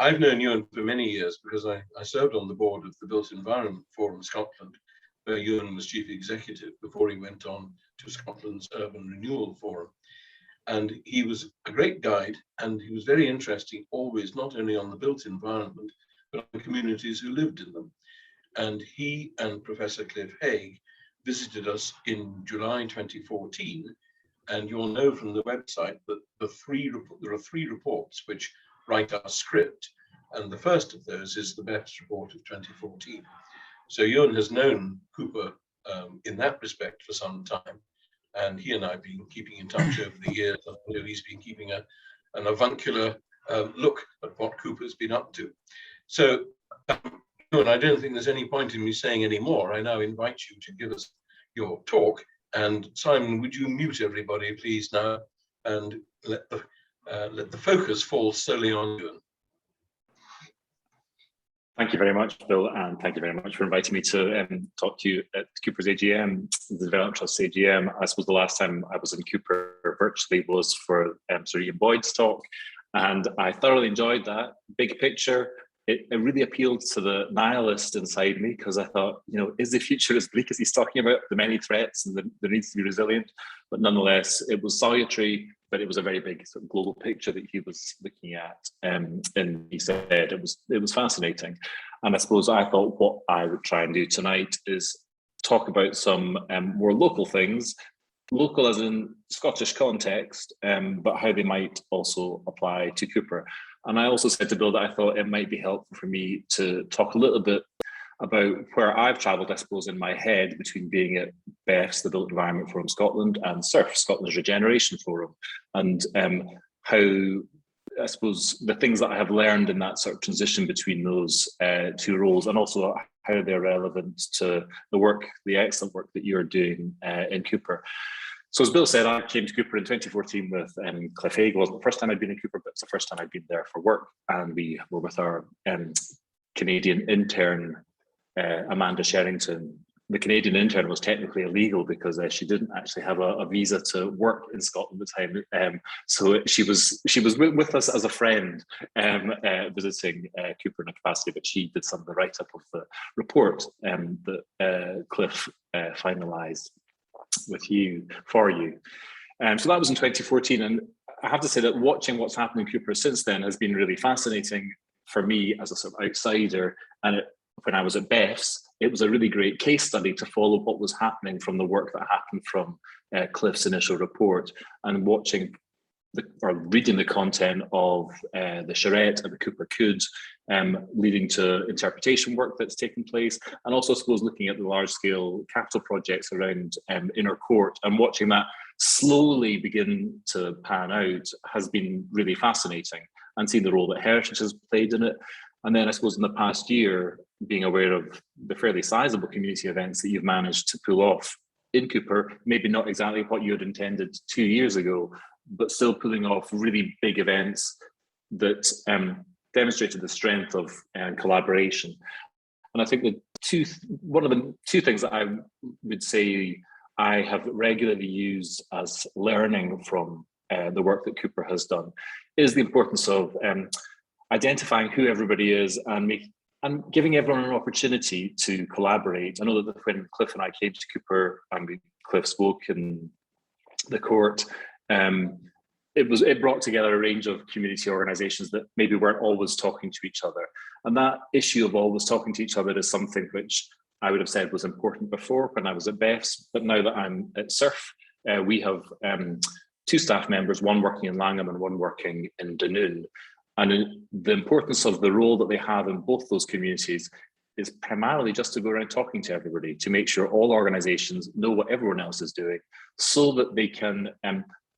I've known Ewan for many years because I served on the board of the Built Environment Forum Scotland, where Ewan was chief executive before he went on to Scotland's Urban Renewal Forum. And he was a great guide, and he was very interesting always, not only on the built environment, but on the communities who lived in them. And he and Professor Cliff Haig visited us in July 2014. And you'll know from the website that there are three reports which write our script. And the first of those is the BEPS report of 2014. So Ewan has known Cooper in that respect for some time. And he and I have been keeping in touch over the years. I know he's been keeping an avuncular look at what Cooper's been up to. So, Ewan, I don't think there's any point in me saying any more. I now invite you to give us your talk. And Simon, would you mute everybody, please, now, and let the focus fall solely on Ewan. Thank you very much, Bill, and thank you very much for inviting me to talk to you at Cooper's AGM, the Development Trust AGM. I suppose the last time I was in Cooper virtually was for Sir Ian Boyd's talk, and I thoroughly enjoyed that. Big picture, it really appealed to the nihilist inside me, because I thought, you know, is the future as bleak as he's talking about, the many threats and there needs to be resilient? But nonetheless, it was salutary, but it was a very big sort of global picture that he was looking at. And he said it was fascinating. And I suppose I thought what I would try and do tonight is talk about some more local things, local as in Scottish context, but how they might also apply to Cooper. And I also said to Bill that I thought it might be helpful for me to talk a little bit about where I've travelled, I suppose, in my head between being at BEFS, the Built Environment Forum Scotland, and SURF, Scotland's Regeneration Forum, and how, I suppose, the things that I have learned in that sort of transition between those two roles, and also how they're relevant to the work, the excellent work that you're doing in Cooper. So as Bill said, I came to Cooper in 2014 with Cliff Haig. It wasn't the first time I'd been in Cooper, but it's the first time I'd been there for work. And we were with our Canadian intern, Amanda Sherrington. The Canadian intern was technically illegal because she didn't actually have a visa to work in Scotland at the time. So she was with us as a friend, visiting Cooper in a capacity, but she did some of the write-up of the report that Cliff finalised for you. So that was in 2014, and I have to say that watching what's happened in Cooper since then has been really fascinating for me as a sort of outsider. And when I was at BEFS, it was a really great case study to follow what was happening from the work that happened from Cliff's initial report, and watching reading the content of the charrette and the Cooper Could, leading to interpretation work that's taken place, and also, I suppose, looking at the large-scale capital projects around Inner Court, and watching that slowly begin to pan out has been really fascinating, and seeing the role that Heritage has played in it. And then, I suppose, in the past year, being aware of the fairly sizable community events that you've managed to pull off in Cooper, maybe not exactly what you had intended 2 years ago, but still pulling off really big events that demonstrated the strength of collaboration. And I think one of the two things that I would say I have regularly used as learning from the work that Cooper has done is the importance of identifying who everybody is and giving everyone an opportunity to collaborate. I know that when Cliff and I came to Cooper and Cliff spoke in the court, it brought together a range of community organisations that maybe weren't always talking to each other. And that issue of always talking to each other is something which I would have said was important before when I was at BEFS, but now that I'm at SURF, we have two staff members, one working in Langham and one working in Dunoon. And the importance of the role that they have in both those communities is primarily just to go around talking to everybody, to make sure all organisations know what everyone else is doing, so that they can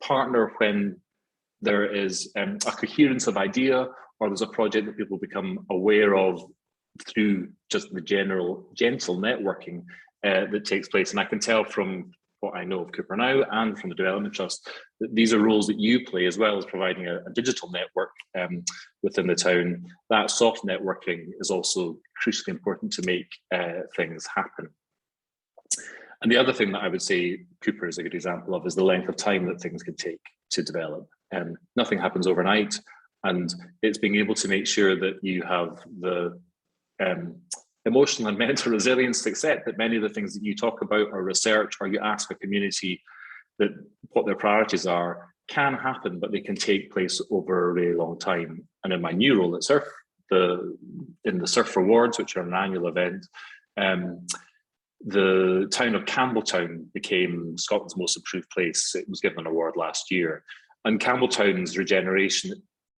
partner when there is a coherence of idea, or there's a project that people become aware of through just the gentle networking that takes place. And I can tell from what I know of Cooper now and from the Development Trust that these are roles that you play, as well as providing a digital network within the town. That soft networking is also crucially important to make things happen. And the other thing that I would say Cooper is a good example of is the length of time that things can take to develop. Nothing happens overnight. And it's being able to make sure that you have the emotional and mental resilience to accept that many of the things that you talk about or research, or you ask a community that what their priorities are, can happen, but they can take place over a really long time. And in my new role at SURF, in the SURF Rewards, which are an annual event, the town of Campbelltown became Scotland's most improved place. It was given an award last year. And Campbelltown's regeneration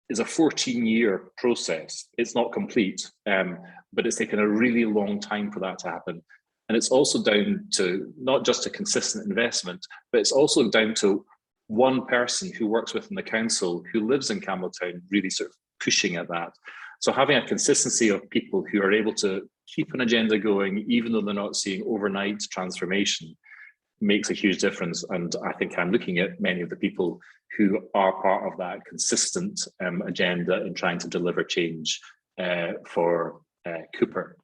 is a 14-year process. It's not complete, but it's taken a really long time for that to happen. And it's also down to not just a consistent investment, but it's also down to one person who works within the council who lives in Campbelltown really sort of pushing at that. So having a consistency of people who are able to keep an agenda going, even though they're not seeing overnight transformation, makes a huge difference. And I think I'm looking at many of the people who are part of that consistent agenda in trying to deliver change for Cooper.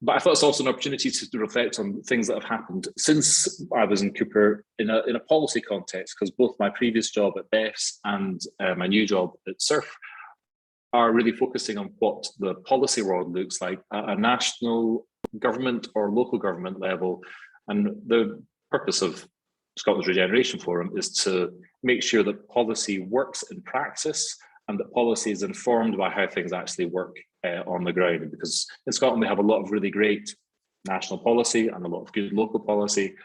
But I thought it's also an opportunity to reflect on things that have happened since I was in Cooper in a policy context, because both my previous job at BEFS and my new job at SURF are really focusing on what the policy world looks like at a national government or local government level. And the purpose of Scotland's Regeneration Forum is to make sure that policy works in practice and that policy is informed by how things actually work on the ground. Because in Scotland, we have a lot of really great national policy and a lot of good local policy,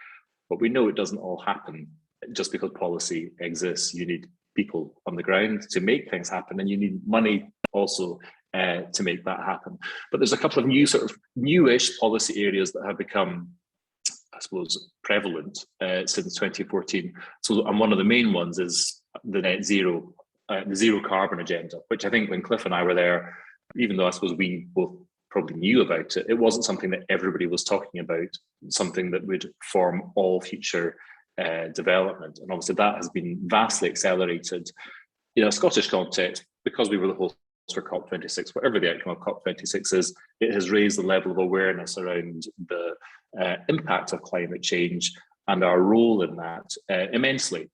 but we know it doesn't all happen just because policy exists. You need people on the ground to make things happen, and you need money also to make that happen. But there's a couple of new sort of newish policy areas that have become, I suppose, prevalent since 2014. So, and one of the main ones is the net zero, the zero carbon agenda, which I think when Cliff and I were there, even though I suppose we both probably knew about it, it wasn't something that everybody was talking about, something that would form all future development. And obviously that has been vastly accelerated in a Scottish context because we were the host for COP26. Whatever the outcome of COP26 is, it has raised the level of awareness around the impact of climate change and our role in that immensely.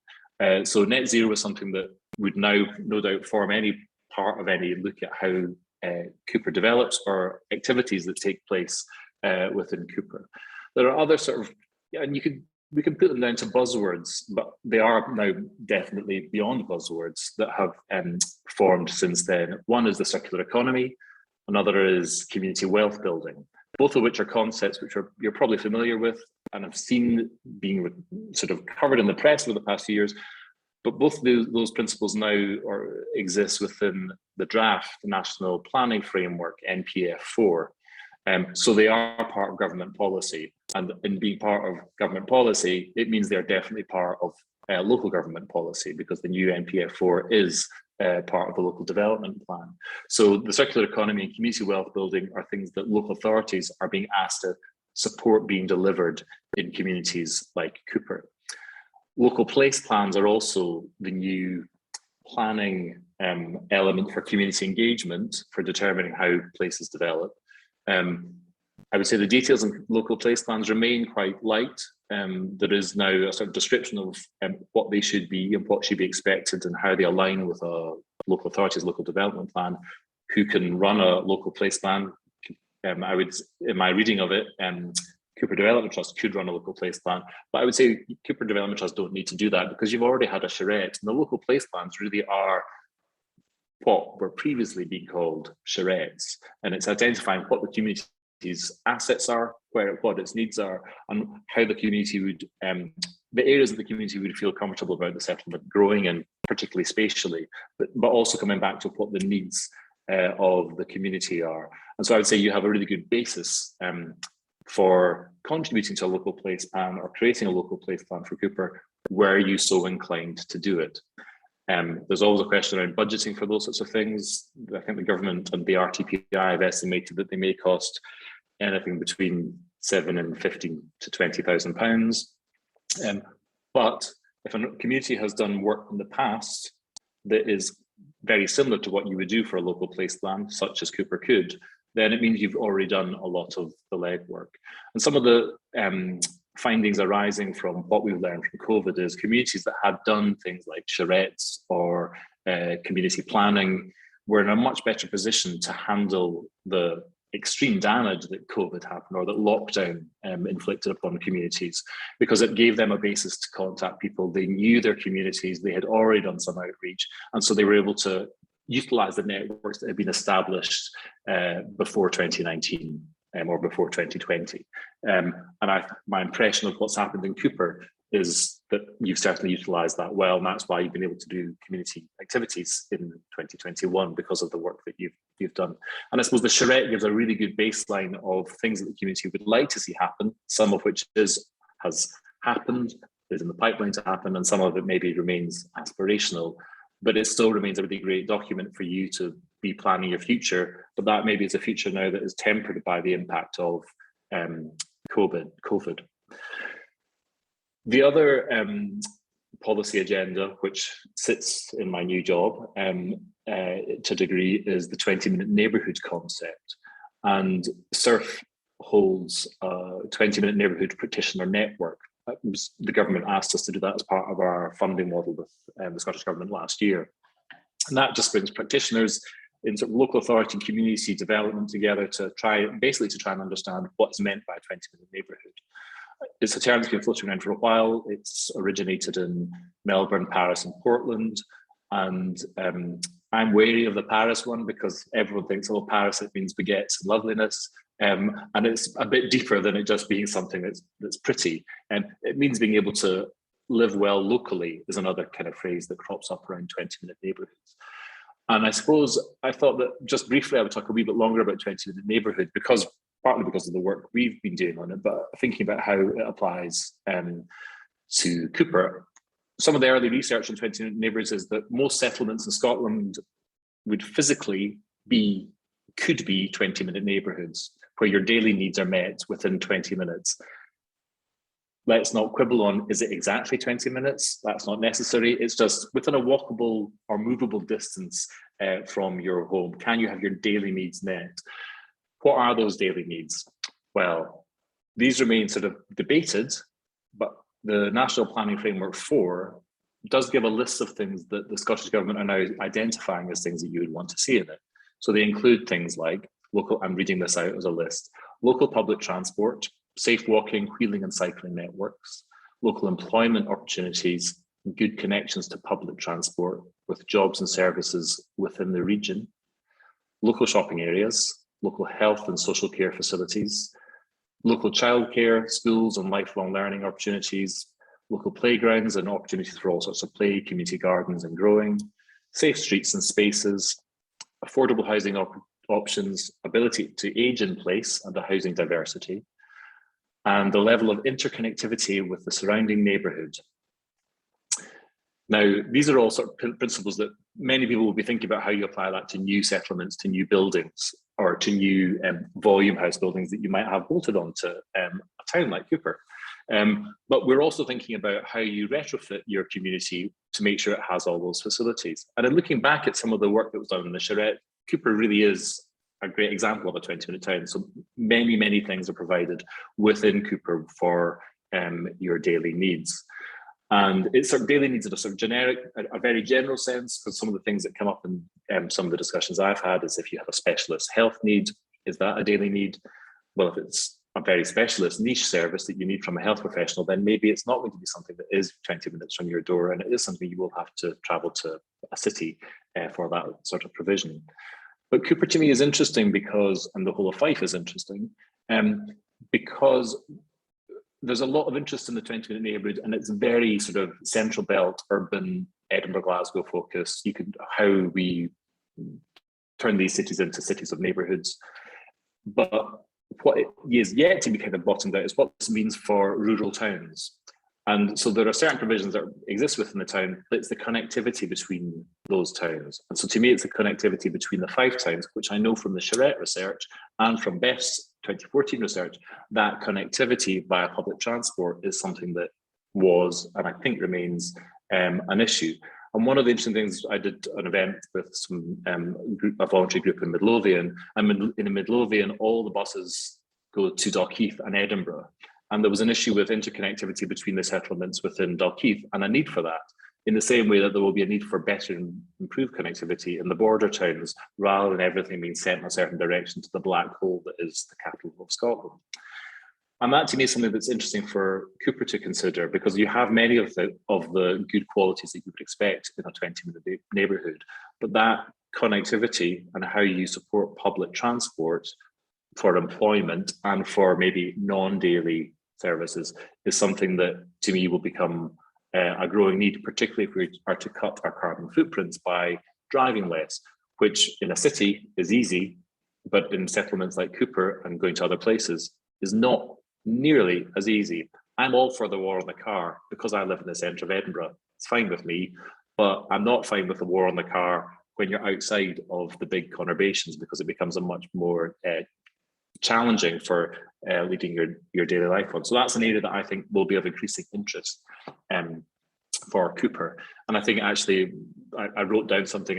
So net zero is something that would now no doubt form any part of any look at how Cooper develops or activities that take place within Cooper. There are other sort of, and we can put them down to buzzwords, but they are now definitely beyond buzzwords that have formed since then. One is the circular economy, another is community wealth building, both of which are concepts which you're probably familiar with and have seen being sort of covered in the press over the past few years. But both those principles now exist within the draft National Planning Framework, NPF4. So they are part of government policy. And in being part of government policy, it means they're definitely part of local government policy, because the new NPF4 is part of the local development plan. So the circular economy and community wealth building are things that local authorities are being asked to support being delivered in communities like Cooper. Local place plans are also the new planning element for community engagement for determining how places develop. I would say the details in local place plans remain quite light. There is now a sort of description of what they should be and what should be expected and how they align with a local authority's local development plan, who can run a local place plan. I would, in my reading of it, Cooper Development Trust could run a local place plan, but I would say Cooper Development Trust don't need to do that because you've already had a charrette, and the local place plans really are what were previously being called charrettes, and it's identifying what the community's assets are, what its needs are, and how the community would, the areas of the community would feel comfortable about the settlement growing, and particularly spatially, but also coming back to what the needs of the community are. And so I would say you have a really good basis for contributing to a local place plan or creating a local place plan for Cooper, were you so inclined to do it. There's always a question around budgeting for those sorts of things. I think the government and the RTPI have estimated that they may cost anything between £7,000 and £15,000 to £20,000. But if a community has done work in the past that is very similar to what you would do for a local place plan, such as Cooper could, then it means you've already done a lot of the legwork. And some of the findings arising from what we've learned from COVID is communities that had done things like charrettes or community planning, we're in a much better position to handle the extreme damage that COVID happened or that lockdown inflicted upon communities, because it gave them a basis to contact people. They knew their communities, they had already done some outreach, and so they were able to utilize the networks that had been established before 2019 or before 2020. My impression of what's happened in Cooper is that you've certainly utilised that well, and that's why you've been able to do community activities in 2021 because of the work that you've done. And I suppose the charrette gives a really good baseline of things that the community would like to see happen, some of which has happened, is in the pipeline to happen, and some of it maybe remains aspirational, but it still remains a really great document for you to be planning your future. But that maybe is a future now that is tempered by the impact of COVID. The other policy agenda, which sits in my new job to a degree, is the 20-minute neighbourhood concept. And SURF holds a 20-minute neighbourhood practitioner network. The government asked us to do that as part of our funding model with the Scottish Government last year. And that just brings practitioners in sort of local authority and community development together to try and understand what's meant by a 20-minute neighbourhood. It's a term that's been floating around for a while. It's originated in Melbourne, Paris, and Portland. And I'm wary of the Paris one because everyone thinks, oh, Paris, it means baguettes and loveliness. And it's a bit deeper than it just being something that's pretty. And it means being able to live well locally is another kind of phrase that crops up around 20-minute neighbourhoods. And I suppose I thought that just briefly I would talk a wee bit longer about 20-minute neighbourhood, partly because of the work we've been doing on it, but thinking about how it applies to Cooper. Some of the early research on 20-minute neighbourhoods is that most settlements in Scotland would physically could be 20-minute neighbourhoods where your daily needs are met within 20 minutes. Let's not quibble on, is it exactly 20 minutes? That's not necessary. It's just within a walkable or movable distance from your home. Can you have your daily needs met? What are those daily needs? Well, these remain sort of debated, but the National Planning Framework 4 does give a list of things that the Scottish Government are now identifying as things that you would want to see in it. So they include things like I'm reading this out as a list, local public transport, safe walking, wheeling and cycling networks, local employment opportunities, good connections to public transport with jobs and services within the region, local shopping areas, local health and social care facilities, local childcare, schools and lifelong learning opportunities, local playgrounds and opportunities for all sorts of play, community gardens and growing, safe streets and spaces, affordable housing options, ability to age in place and the housing diversity, and the level of interconnectivity with the surrounding neighbourhood. Now, these are all sort of principles that many people will be thinking about how you apply that to new settlements, to new buildings, or to new volume house buildings that you might have bolted onto a town like Cooper. But we're also thinking about how you retrofit your community to make sure it has all those facilities. And in looking back at some of the work that was done in the charrette, Cooper really is a great example of a 20-minute town. So many, many things are provided within Cooper for your daily needs. And it's sort of daily needs in a sort of generic, a very general sense, because some of the things that come up in some of the discussions I've had is if you have a specialist health need, is that a daily need? Well, if it's a very specialist niche service that you need from a health professional, then maybe it's not going to be something that is 20 minutes from your door, and it is something you will have to travel to a city for that sort of provision. But Cooper to me is interesting because, and the whole of Fife is interesting, because there's a lot of interest in the 20-minute neighbourhood, and it's very sort of central belt, urban, Edinburgh, Glasgow focus. How we turn these cities into cities of neighbourhoods. But what is yet to be kind of bottomed out is what this means for rural towns. And so there are certain provisions that exist within the town, but it's the connectivity between those towns. And so to me, it's the connectivity between the 5 towns, which I know from the charrette research and from Beth's 2014 research, that connectivity via public transport is something that was, and I think remains, an issue. And one of the interesting things, I did an event with a voluntary group in Midlothian, and in Midlothian, all the buses go to Dalkeith and Edinburgh. And there was an issue with interconnectivity between the settlements within Dalkeith and a need for that. in the same way that there will be a need for better and improved connectivity in the border towns, rather than everything being sent in a certain direction to the black hole that is the capital of Scotland. And that to me is something that's interesting for Cooper to consider, because you have many of the good qualities that you would expect in a 20-minute neighbourhood, but that connectivity and how you support public transport for employment and for maybe non-daily services is something that to me will become a growing need, particularly if we are to cut our carbon footprints by driving less, which in a city is easy, but in settlements like Cooper and going to other places is not nearly as easy. I'm all for the war on the car because I live in the centre of Edinburgh. It's fine with me, but I'm not fine with the war on the car when you're outside of the big conurbations, because it becomes a much more challenging for leading your daily life on. So that's an area that I think will be of increasing interest for Cooper. And I think actually I wrote down something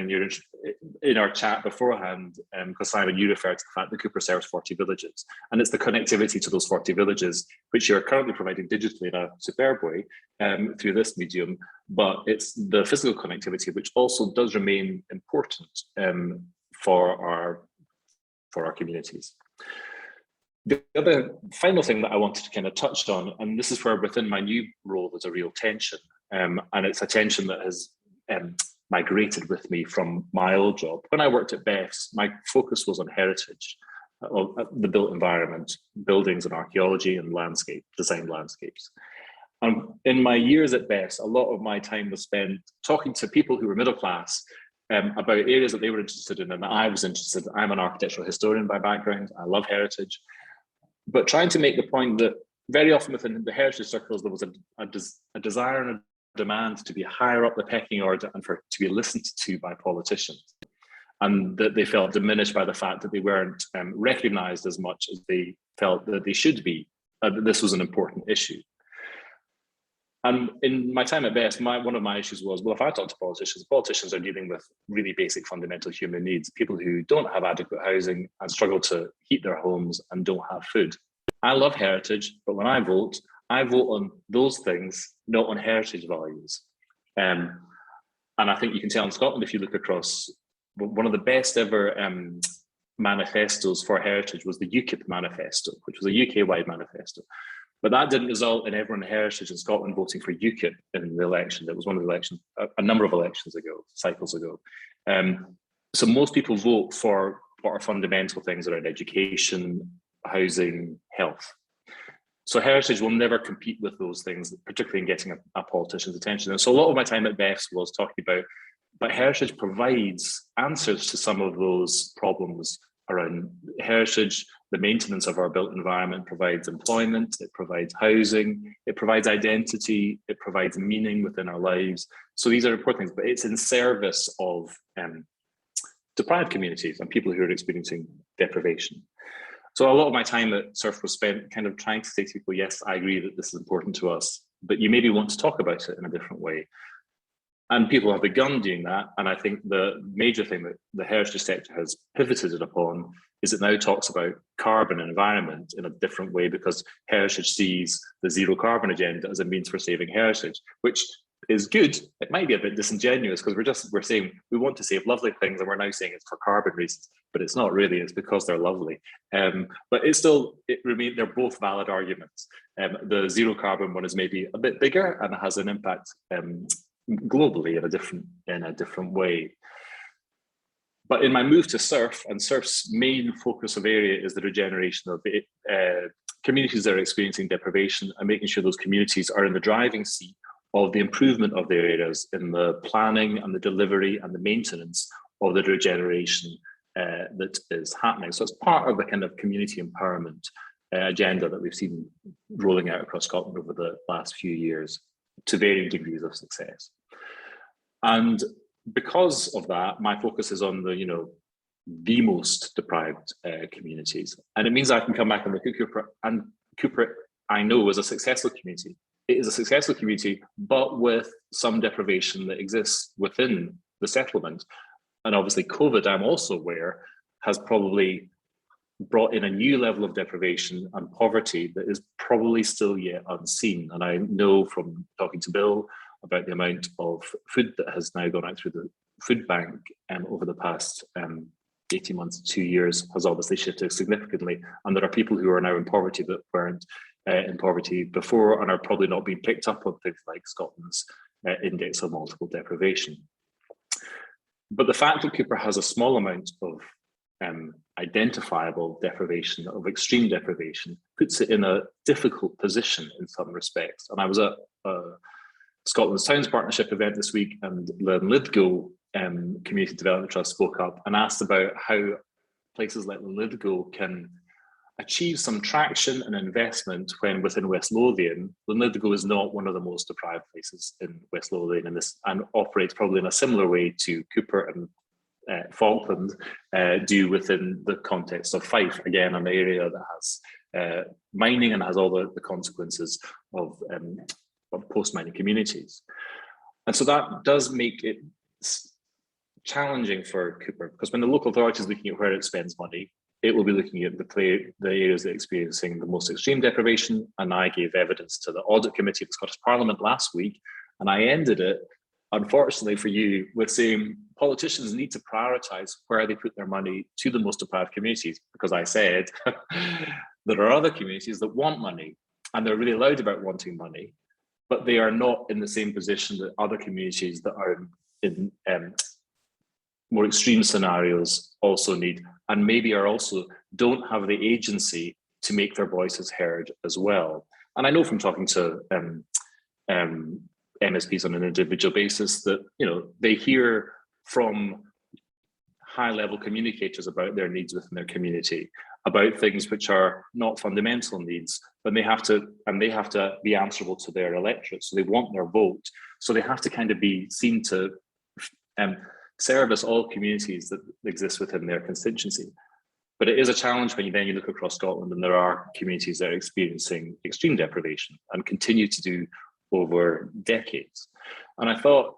in our chat beforehand, because Simon, you referred to the fact that Cooper serves 40 villages, and it's the connectivity to those 40 villages, which you're currently providing digitally in a superb way through this medium, but it's the physical connectivity which also does remain important for our communities. The other final thing that I wanted to kind of touch on, and this is where within my new role there's a real tension, and it's a tension that has migrated with me from my old job. When I worked at BEFS, my focus was on heritage, the built environment, buildings and archaeology and landscape, design landscapes. And in my years at BEFS, a lot of my time was spent talking to people who were middle class about areas that they were interested in and that I was interested in. I'm an architectural historian by background. I love heritage. But trying to make the point that very often within the heritage circles, there was a desire and a demand to be higher up the pecking order and to be listened to by politicians. And that they felt diminished by the fact that they weren't recognised as much as they felt that they should be. This was an important issue. And in my time at BEFS, one of my issues was, well, if I talk to politicians are dealing with really basic fundamental human needs, people who don't have adequate housing and struggle to heat their homes and don't have food. I love heritage, but when I vote on those things, not on heritage values. And I think you can tell in Scotland, if you look across, one of the best ever manifestos for heritage was the UKIP manifesto, which was a UK-wide manifesto. But that didn't result in everyone in heritage in Scotland voting for UKIP in the election. It was one of the elections, a number of elections ago, cycles ago. So most people vote for what are fundamental things around education, housing, health. So heritage will never compete with those things, particularly in getting a politician's attention. And so a lot of my time at BEFS was talking about, but heritage provides answers to some of those problems around heritage. The maintenance of our built environment provides employment, it provides housing, it provides identity, it provides meaning within our lives. So these are important things, but it's in service of deprived communities and people who are experiencing deprivation. So a lot of my time at SURF was spent kind of trying to say to people, yes, I agree that this is important to us, but you maybe want to talk about it in a different way. And people have begun doing that. And I think the major thing that the heritage sector has pivoted upon is it now talks about carbon and environment in a different way, because heritage sees the zero carbon agenda as a means for saving heritage, which is good. It might be a bit disingenuous because we're saying we want to save lovely things and we're now saying it's for carbon reasons, but it's not really, it's because they're lovely. But they're both valid arguments. The zero carbon one is maybe a bit bigger and has an impact globally in a different way. But in my move to SURF, and SURF's main focus of area is the regeneration of communities that are experiencing deprivation and making sure those communities are in the driving seat of the improvement of their areas in the planning and the delivery and the maintenance of the regeneration that is happening. So it's part of the kind of community empowerment agenda that we've seen rolling out across Scotland over the last few years to varying degrees of success. And because of that, my focus is on the most deprived communities. And it means I can come back and look at Cooper, and Cooper, I know, is a successful community. It is a successful community, but with some deprivation that exists within the settlement. And obviously COVID, I'm also aware, has probably brought in a new level of deprivation and poverty that is probably still yet unseen. And I know from talking to Bill about the amount of food that has now gone out through the food bank over the past 18 months, 2 years, has obviously shifted significantly. And there are people who are now in poverty that weren't in poverty before and are probably not being picked up on things like Scotland's index of multiple deprivation. But the fact that Cooper has a small amount of identifiable deprivation, of extreme deprivation, puts it in a difficult position in some respects. And I was at Scotland's Towns Partnership event this week, and Linlithgow Community Development Trust spoke up and asked about how places like Linlithgow can achieve some traction and investment when within West Lothian. Linlithgow is not one of the most deprived places in West Lothian, and operates probably in a similar way to Cooper and Falkland do within the context of Fife, again, an area that has mining and has all the consequences of post-mining communities. And so that does make it challenging for Cooper, because when the local authority is looking at where it spends money, it will be looking at the areas that are experiencing the most extreme deprivation. And I gave evidence to the Audit Committee of the Scottish Parliament last week, and I ended it, unfortunately for you, with saying politicians need to prioritise where they put their money to the most deprived communities, because I said there are other communities that want money, and they're really loud about wanting money, but they are not in the same position that other communities that are in more extreme scenarios also need, and maybe are also don't have the agency to make their voices heard as well. And I know from talking to MSPs on an individual basis that, you know, they hear from high-level communicators about their needs within their community, about things which are not fundamental needs, but they have to be answerable to their electorate. So they want their vote. So they have to kind of be seen to service all communities that exist within their constituency. But it is a challenge when you look across Scotland and there are communities that are experiencing extreme deprivation and continue to do over decades. And I thought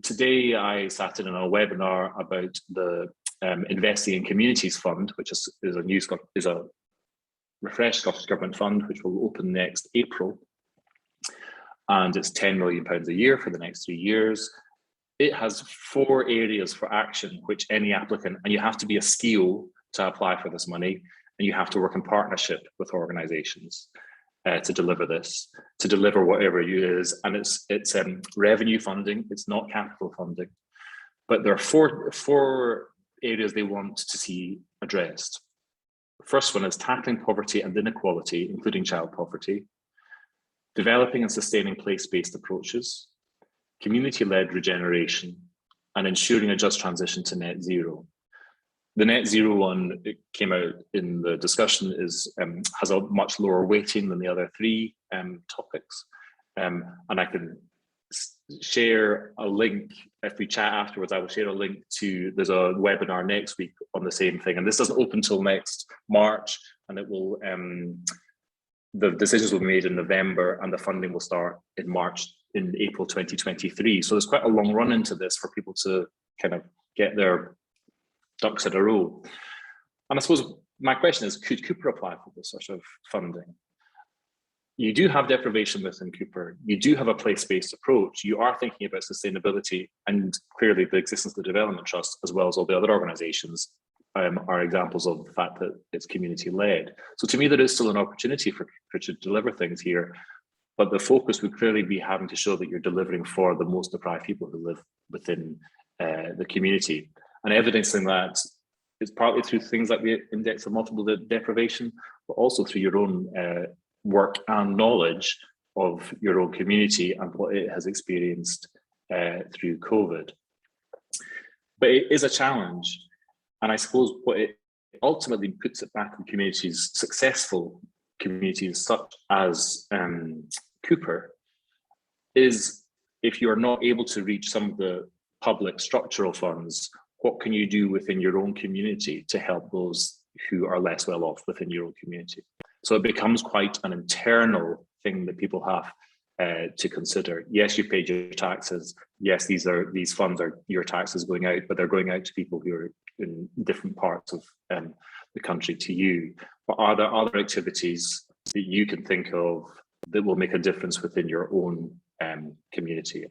today I sat in on a webinar about the Investing in Communities Fund, which is a refreshed Scottish Government fund, which will open next April. And it's £10 million a year for the next 3 years. It has 4 areas for action, which any applicant, and you have to be a SCIO to apply for this money, and you have to work in partnership with organisations to deliver this, to deliver whatever it is. And it's revenue funding, it's not capital funding. But there are four areas they want to see addressed. The first one is tackling poverty and inequality, including child poverty, developing and sustaining place-based approaches, community-led regeneration, and ensuring a just transition to net zero. The net zero one, it came out in the discussion, has a much lower weighting than the other 3 topics. And I can share a link, if we chat afterwards, I will share a link to, there's a webinar next week on the same thing. And this doesn't open till next March, and it will, the decisions will be made in November and the funding will start in April 2023. So there's quite a long run into this for people to kind of get their ducks in a row. And I suppose my question is, could Cooper apply for this sort of funding? You do have deprivation within Cooper. You do have a place-based approach. You are thinking about sustainability, and clearly the existence of the Development Trust, as well as all the other organisations, are examples of the fact that it's community-led. So to me, there is still an opportunity for Cooper to deliver things here, but the focus would clearly be having to show that you're delivering for the most deprived people who live within the community. And evidencing that is partly through things like the index of multiple deprivation, but also through your own work and knowledge of your own community and what it has experienced through COVID. But it is a challenge. And I suppose what it ultimately puts it back on communities, successful communities such as Cooper, is if you're not able to reach some of the public structural funds, what can you do within your own community to help those who are less well off within your own community? So it becomes quite an internal thing that people have to consider. Yes, you paid your taxes. Yes, these funds are your taxes going out, but they're going out to people who are in different parts of the country to you. But are there other activities that you can think of that will make a difference within your own community?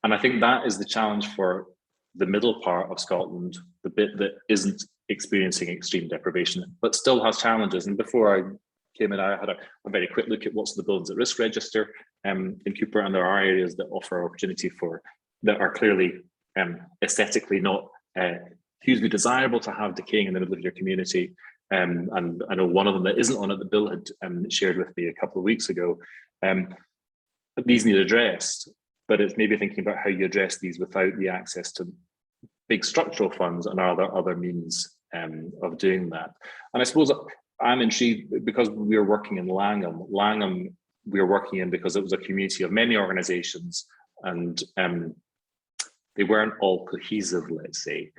And I think that is the challenge for the middle part of Scotland, the bit that isn't experiencing extreme deprivation, but still has challenges. And before I came in, I had a very quick look at what's the buildings at risk register in Cooper, and there are areas that offer opportunity for, that are clearly aesthetically not hugely desirable to have decaying in the middle of your community. And I know one of them that isn't on it that Bill had shared with me a couple of weeks ago. These need addressed, but it's maybe thinking about how you address these without the access to big structural funds and other means of doing that. And I suppose I'm intrigued because we are working in Langham. Langham we were working in because it was a community of many organisations, and they weren't all cohesive, let's say.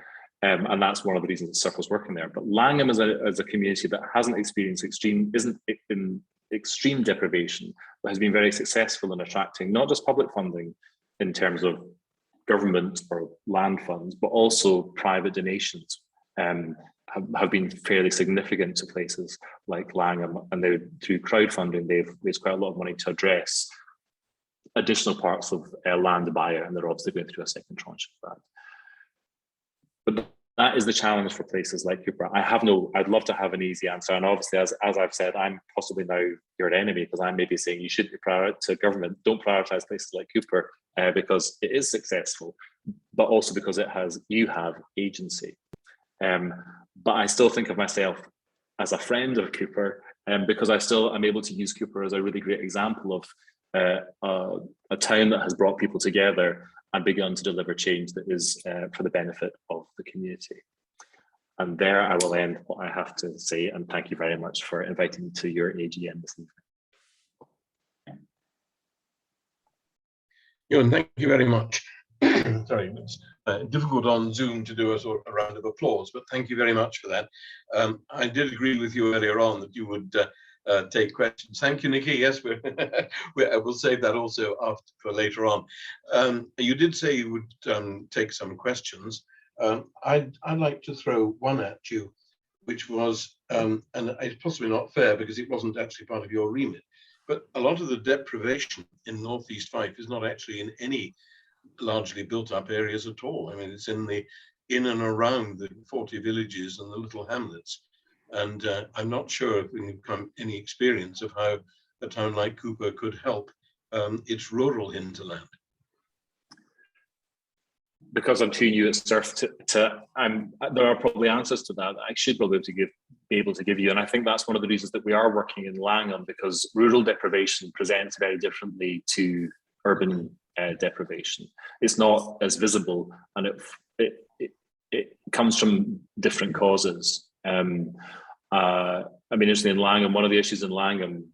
And that's one of the reasons that Circle's working there. But Langham is a community that hasn't experienced isn't in extreme deprivation, but has been very successful in attracting not just public funding in terms of government or land funds, but also private donations have been fairly significant to places like Langham. And they, through crowdfunding, they've raised quite a lot of money to address additional parts of land buyer, and they're obviously going through a second tranche of that. But that is the challenge for places like Cooper. I'd love to have an easy answer. And obviously, as I've said, I'm possibly now your enemy because I'm maybe saying you should be to government, don't prioritize places like Cooper because it is successful, but also because you have agency. But I still think of myself as a friend of Cooper because I'm able to use Cooper as a really great example of a town that has brought people together and begun to deliver change that is for the benefit of the community. And there I will end what I have to say, and thank you very much for inviting me to your AGM this evening. Ewan, thank you very much. Sorry, it's difficult on Zoom to do a round of applause, but thank you very much for that. I did agree with you earlier on that you would take questions. Thank you, Nikki. Yes, we'll save that also for later on. You did say you would take some questions. I'd like to throw one at you, which was, and it's possibly not fair because it wasn't actually part of your remit, but a lot of the deprivation in North East Fife is not actually in any largely built up areas at all. I mean, it's in and around the 40 villages and the little hamlets. And I'm not sure if we have any experience of how a town like Cooper could help its rural hinterland. Because I'm too new at surf there are probably answers to that I should probably be able to give you. And I think that's one of the reasons that we are working in Langham, because rural deprivation presents very differently to urban deprivation. It's not as visible, and it comes from different causes. I mean, interestingly, in Langham, one of the issues in Langham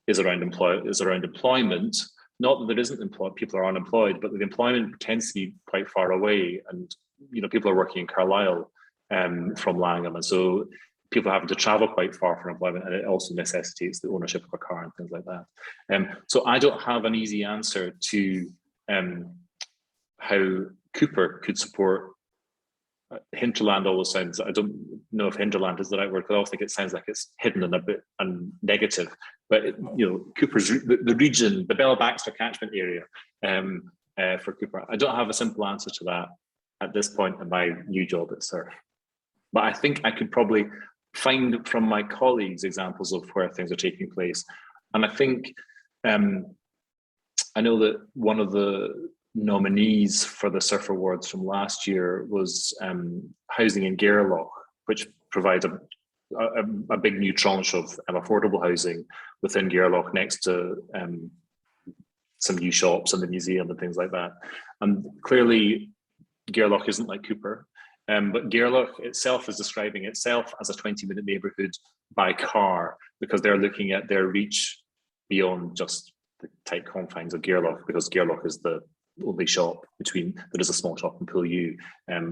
is around employment. Not that there isn't people are unemployed, but the employment tends to be quite far away, and people are working in Carlisle from Langham, and so people are having to travel quite far for employment, and it also necessitates the ownership of a car and things like that. So I don't have an easy answer to how Cooper could support. Hinterland always sounds, I don't know if hinterland is the right word, but I also think it sounds like it's hidden and a bit negative. But Cooper's the region, the Bella Baxter catchment area for Cooper. I don't have a simple answer to that at this point in my new job at Surf. But I think I could probably find from my colleagues examples of where things are taking place. And I think I know that one of the nominees for the Surf Awards from last year was housing in Gairloch, which provides a big new tranche of affordable housing within Gairloch next to some new shops and the museum and things like that. And clearly Gairloch isn't like Cooper, but Gairloch itself is describing itself as a 20-minute neighbourhood by car, because they're looking at their reach beyond just the tight confines of Gairloch, because Gairloch is the only shop there is a small shop in Poolew,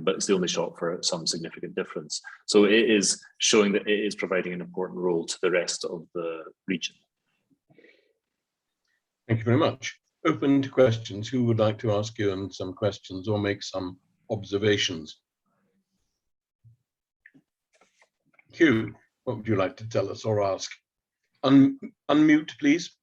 but it's the only shop for some significant difference. So it is showing that it is providing an important role to the rest of the region. Thank you very much. Open to questions. Who would like to ask you some questions or make some observations? Hugh, what would you like to tell us or ask? Unmute, please.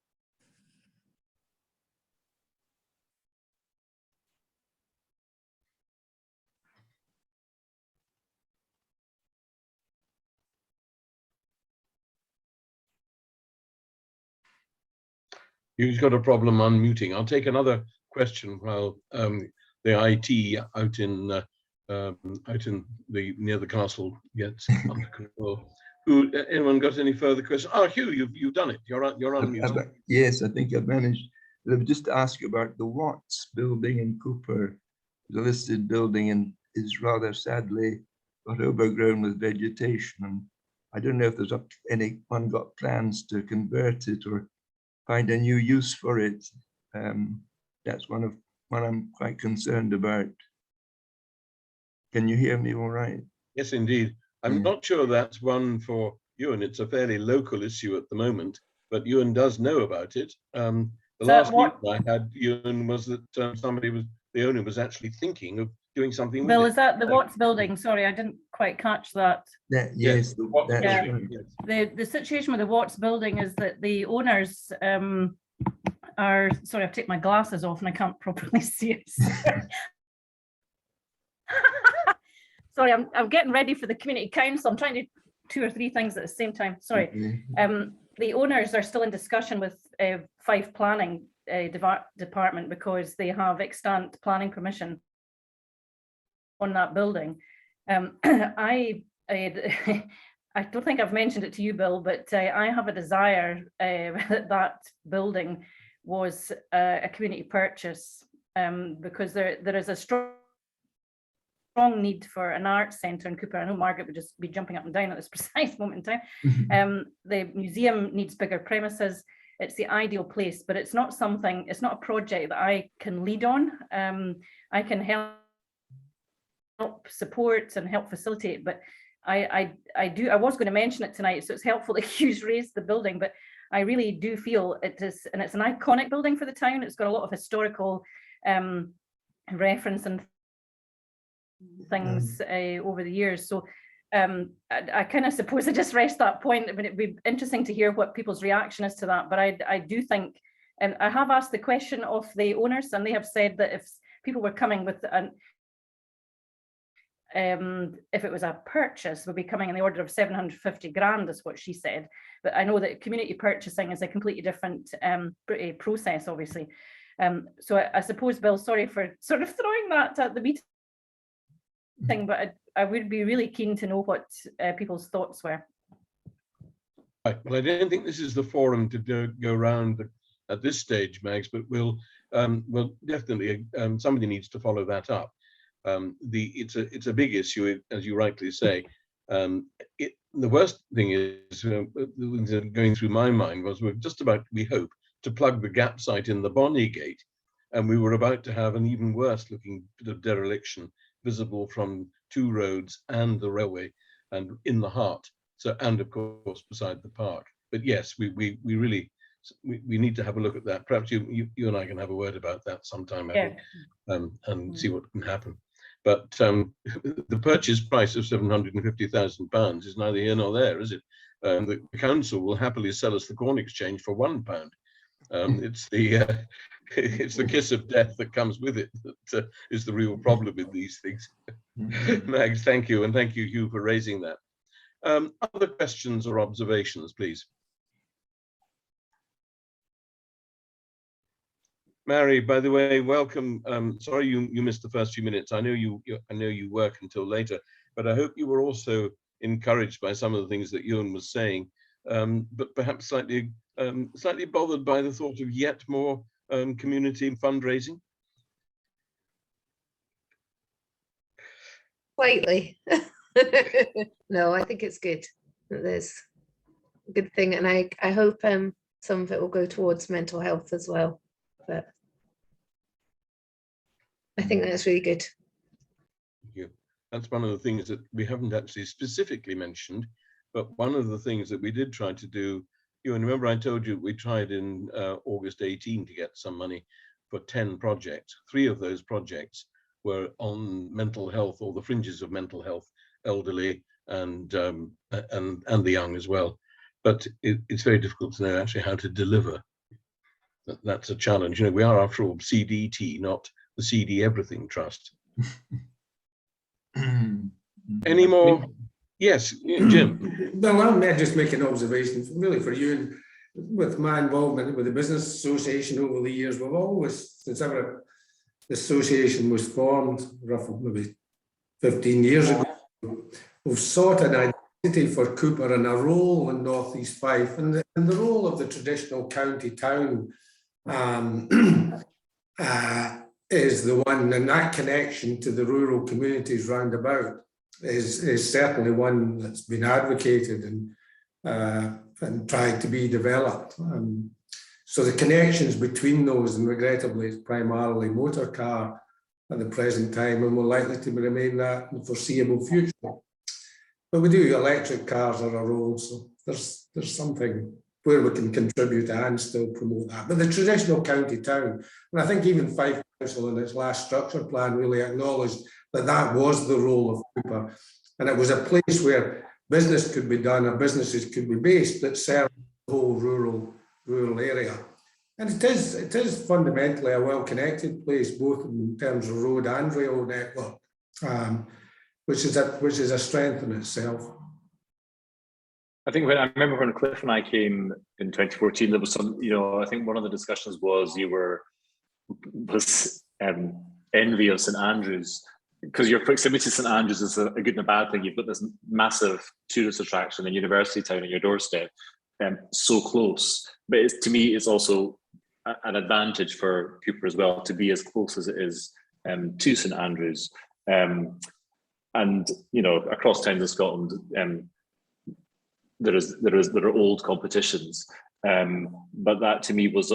You've got a problem unmuting. I'll take another question while the IT out in the near the castle gets under control. Anyone got any further questions? Oh, Hugh, you've done it. You're unmuted. Yes, I think I've managed. I've just asked you about the Watts building in Cooper, the listed building, and is rather sadly got overgrown with vegetation. And I don't know if there's anyone got plans to convert it or find a new use for it. That's one I'm quite concerned about. Can you hear me all right? Yes, indeed. I'm not sure that's one for Ewan. It's a fairly local issue at the moment, but Ewan does know about it. The last news I had, Ewan, was that the owner was actually thinking of doing something with Bill, it. is that the Watts building? Sorry, I didn't quite catch that. Yes. The situation with the Watts building is that the owners are, sorry, I've taken my glasses off and I can't properly see it. Sorry, I'm getting ready for the community council. I'm trying to do 2 or 3 things at the same time. Sorry. The owners are still in discussion with Fife Planning Department because they have extant planning permission on that building. I don't think I've mentioned it to you, Bill, but I have a desire that building was a community purchase because there is a strong need for an arts centre in Cooper. I know Margaret would just be jumping up and down at this precise moment in time. The museum needs bigger premises. It's the ideal place, but it's not a project that I can lead on. I can help support and help facilitate, but I was going to mention it tonight, so it's helpful that Hugh's raised the building, but I really do feel it is, and it's an iconic building for the town. It's got a lot of historical reference and things over the years. So I kind of suppose I just rest that point. I mean, it'd be interesting to hear what people's reaction is to that, but I do think, and I have asked the question of the owners, and they have said that if people were coming with if it was a purchase, would be coming in the order of 750 grand, is what she said. But I know that community purchasing is a completely different process, obviously. So I suppose, Bill, sorry for sort of throwing that at the meeting, but I would be really keen to know what people's thoughts were. Right. Well, I don't think this is the forum to go around at this stage, Mags, but we'll definitely somebody needs to follow that up. It's a big issue, as you rightly say. The worst thing is going through my mind was we're just about, we hope, to plug the gap site in the Bonnie Gate, and we were about to have an even worse looking bit of dereliction visible from 2 roads and the railway and in the heart. So, and of course beside the park. But yes, we really need to have a look at that. Perhaps you and I can have a word about that sometime, Yeah. and see what can happen. But the purchase price of £750,000 is neither here nor there, is it? The council will happily sell us the Corn Exchange for £1. It's the kiss of death that comes with it that is the real problem in these things. Mags, thank you, and thank you, Hugh, for raising that. Other questions or observations, please? Mary, by the way, welcome. Sorry you missed the first few minutes. I know you work until later, but I hope you were also encouraged by some of the things that Ewan was saying, but perhaps slightly bothered by the thought of yet more community fundraising. Slightly. No, I think it's good. There's a good thing, and I hope some of it will go towards mental health as well. But I think that's really good. Thank you. That's one of the things that we haven't actually specifically mentioned, but one of the things that we did try to do, you remember I told you we tried in August 18 to get some money for 10 projects. 3 of those projects were on mental health or the fringes of mental health, elderly and the young as well. But it's very difficult to know actually how to deliver. That's a challenge. You know, we are after all CDT, not the CD Everything Trust. Any more? Yes, Jim. Well, I may just make an observation, really, for you. with my involvement with the Business Association over the years, we've always, since ever the association was formed, roughly maybe 15 years ago, we've sought an identity for Cooper and a role in North East Fife, and the role of the traditional county town is the one, and that connection to the rural communities round about is certainly one that's been advocated and tried to be developed. So the connections between those, and regrettably, it's primarily motor car at the present time, and more likely to remain that in the foreseeable future. But we do, electric cars are a role, so there's something where we can contribute and still promote that. But the traditional county town, and I think even Fife Council in its last structure plan really acknowledged that that was the role of Cooper. And it was a place where business could be done, or businesses could be based that served the whole rural area. And it is fundamentally a well-connected place, both in terms of road and rail network, which is a strength in itself. I think I remember when Cliff and I came in 2014, there was some, I think one of the discussions was you were envy of St Andrews, because your proximity to St Andrews is a good and a bad thing. You've got this massive tourist attraction and university town on your doorstep, so close. But to me, it's also an advantage for Cooper as well to be as close as it is to St Andrews. And across towns in Scotland, there are old competitions, but that to me was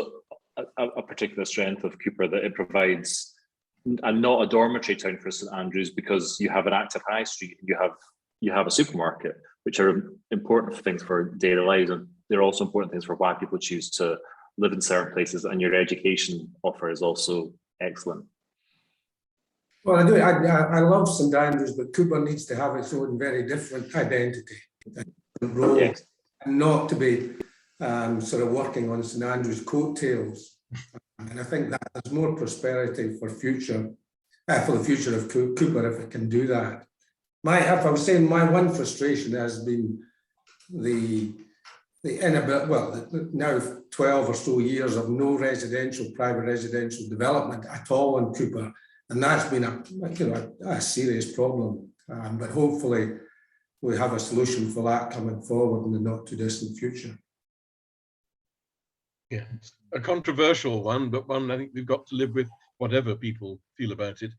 a particular strength of Cooper, that it provides, and not a dormitory town for St Andrews, because you have an active high street, you have a supermarket, which are important things for daily lives, and they're also important things for why people choose to live in certain places, and your education offer is also excellent. Well, I do. I love St Andrews, but Cooper needs to have its own very different identity and role, yes, and not to be sort of working on St Andrews' coattails. And I think that there's more prosperity for the future of Cooper if it can do that. If I was saying, my one frustration has been the now 12 or so years of no private residential development at all in Cooper, and that's been a serious problem. But hopefully we have a solution for that coming forward in the not too distant future. Yeah, a controversial one, but one I think we've got to live with, whatever people feel about it.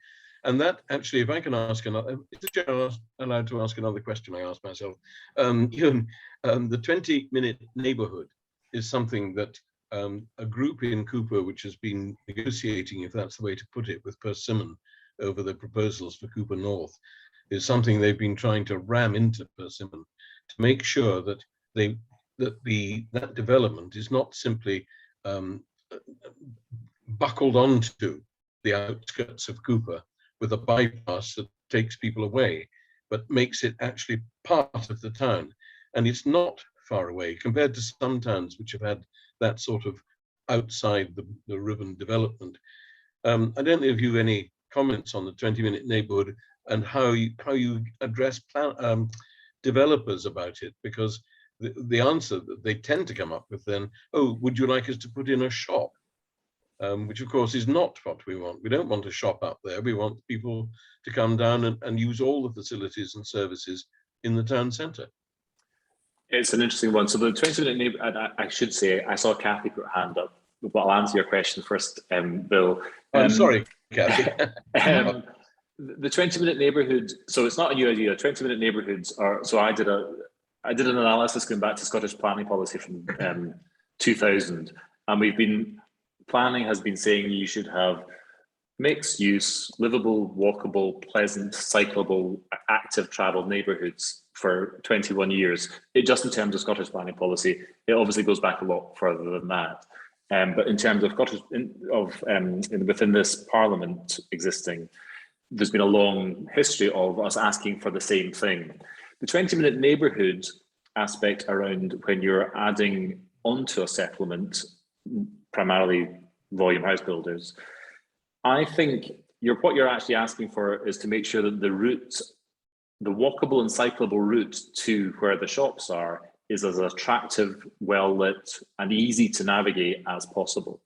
And that actually, if I can ask another, is the chair allowed to ask another question I asked myself? The 20-minute neighbourhood is something that a group in Cooper, which has been negotiating, if that's the way to put it, with Persimmon over the proposals for Cooper North, is something they've been trying to ram into Persimmon to make sure that that development is not simply buckled onto the outskirts of Cooper with a bypass that takes people away, but makes it actually part of the town. And it's not far away compared to some towns which have had that sort of outside the ribbon development. I don't know if you have any comments on the 20-minute neighbourhood and how you address developers about it, because the answer that they tend to come up with then, oh, would you like us to put in a shop? Which of course is not what we want. We don't want a shop up there. We want people to come down and use all the facilities and services in the town centre. It's an interesting one. So the 20-minute neighbourhood, I should say, I saw Kathy put her hand up, but I'll answer your question first, Bill. I'm sorry, Kathy. The 20-minute neighbourhood, so it's not a new idea. 20-minute neighbourhoods are, so I did an analysis going back to Scottish planning policy from 2000, and planning has been saying you should have mixed use, livable, walkable, pleasant, cyclable, active travel neighbourhoods for 21 years. It just in terms of Scottish planning policy, it obviously goes back a lot further than that. But in terms of within this Parliament existing, there's been a long history of us asking for the same thing. The 20-minute neighbourhood aspect around when you're adding onto a settlement, primarily volume house builders, I think what you're actually asking for is to make sure that the route, the walkable and cyclable route to where the shops are, is as attractive, well lit, and easy to navigate as possible.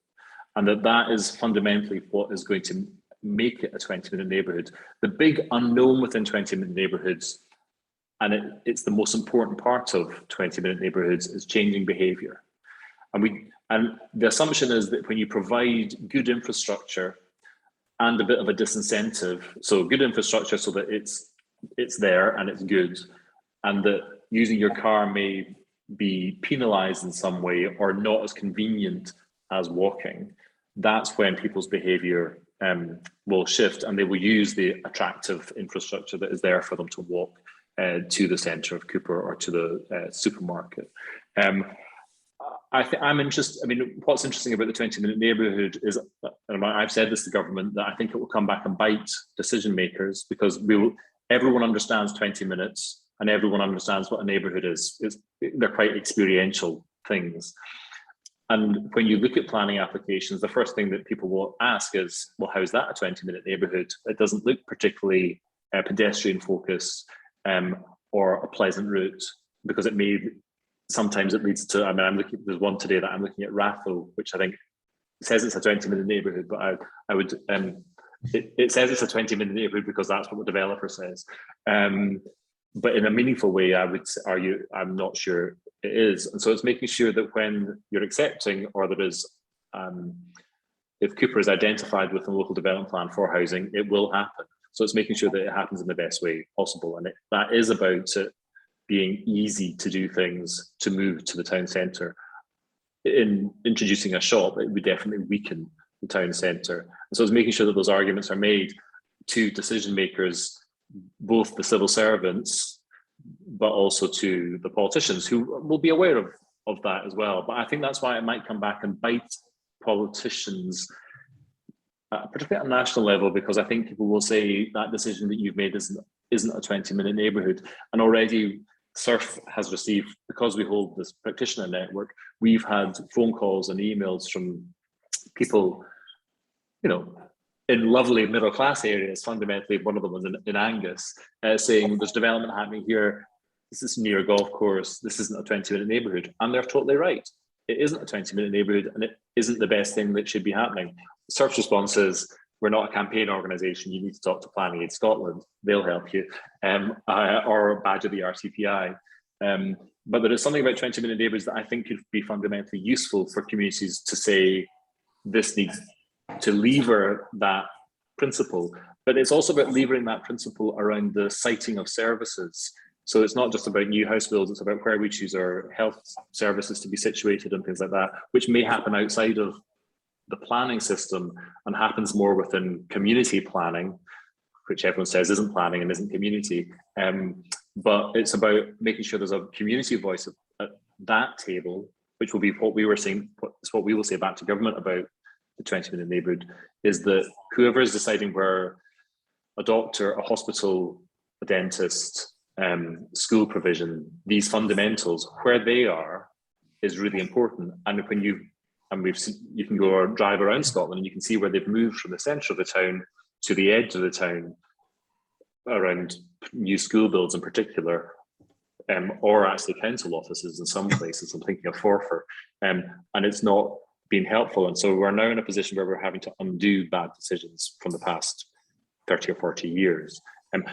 And that is fundamentally what is going to make it a 20-minute neighbourhood. The big unknown within 20-minute neighbourhoods, and it's the most important part of 20-minute neighbourhoods, is changing behaviour. And the assumption is that when you provide good infrastructure and a bit of a disincentive, so good infrastructure so that it's there and it's good, and that using your car may be penalised in some way or not as convenient as walking, that's when people's behaviour will shift, and they will use the attractive infrastructure that is there for them to walk to the centre of Cooper or to the supermarket. I'm interested. I mean, what's interesting about the 20-minute neighbourhood is, and I've said this to government, that I think it will come back and bite decision makers, because everyone understands 20 minutes and everyone understands what a neighbourhood is. They're quite experiential things. And when you look at planning applications, the first thing that people will ask is, well, how is that a 20-minute neighbourhood? It doesn't look particularly pedestrian focused or a pleasant route, because sometimes it leads to, I mean, there's one today that I'm looking at, Ratho, which I think says it's a 20-minute neighbourhood, but I would, it says it's a 20-minute neighbourhood because that's what the developer says. But in a meaningful way, I would argue, I'm not sure it is. And so it's making sure that when you're accepting, or there is, if Cooper is identified with a local development plan for housing, it will happen. So it's making sure that it happens in the best way possible. And that is about it being easy to do things, to move to the town centre. In introducing a shop, it would definitely weaken the town centre. And so it's making sure that those arguments are made to decision makers, both the civil servants, but also to the politicians, who will be aware of that as well. But I think that's why it might come back and bite politicians, particularly at a national level, because I think people will say that decision that you've made isn't a 20-minute neighbourhood. And already SURF has received, because we hold this practitioner network, we've had phone calls and emails from people, in lovely middle class areas. Fundamentally, one of them was in Angus, saying there's development happening here. This is near a golf course. This isn't a 20-minute neighbourhood. And they're totally right. It isn't a 20-minute neighbourhood, and it isn't the best thing that should be happening. SURF's response is, we're not a campaign organisation. You need to talk to Planning Aid Scotland. They'll help you, or badger the RTPI. But there is something about 20-minute neighbourhoods that I think could be fundamentally useful for communities to say, this needs to lever that principle. But it's also about levering that principle around the siting of services. So it's not just about new house builds, it's about where we choose our health services to be situated and things like that, which may happen outside of the planning system and happens more within community planning, which everyone says isn't planning and isn't community. But it's about making sure there's a community voice at that table, which will be what we were saying, what we will say back to government about the 20-minute neighbourhood, is that whoever is deciding where a doctor, a hospital, a dentist, school provision, these fundamentals, where they are, is really important. And when you can go or drive around Scotland and you can see where they've moved from the centre of the town to the edge of the town around new school builds in particular, or actually council offices in some places. I'm thinking of Forfar, and it's not been helpful. And so we're now in a position where we're having to undo bad decisions from the past 30 or 40 years.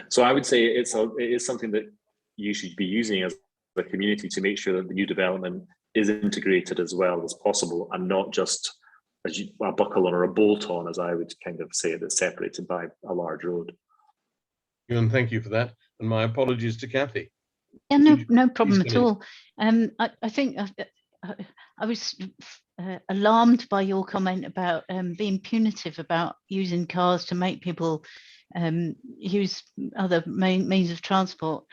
So I would say it is something that you should be using as a community to make sure that the new development is integrated as well as possible, and not just a buckle on or a bolt on, as I would kind of say, that's separated by a large road. And thank you for that. And my apologies to Kathy. Yeah, no problem at all. I think I was alarmed by your comment about being punitive about using cars to make people use other means of transport.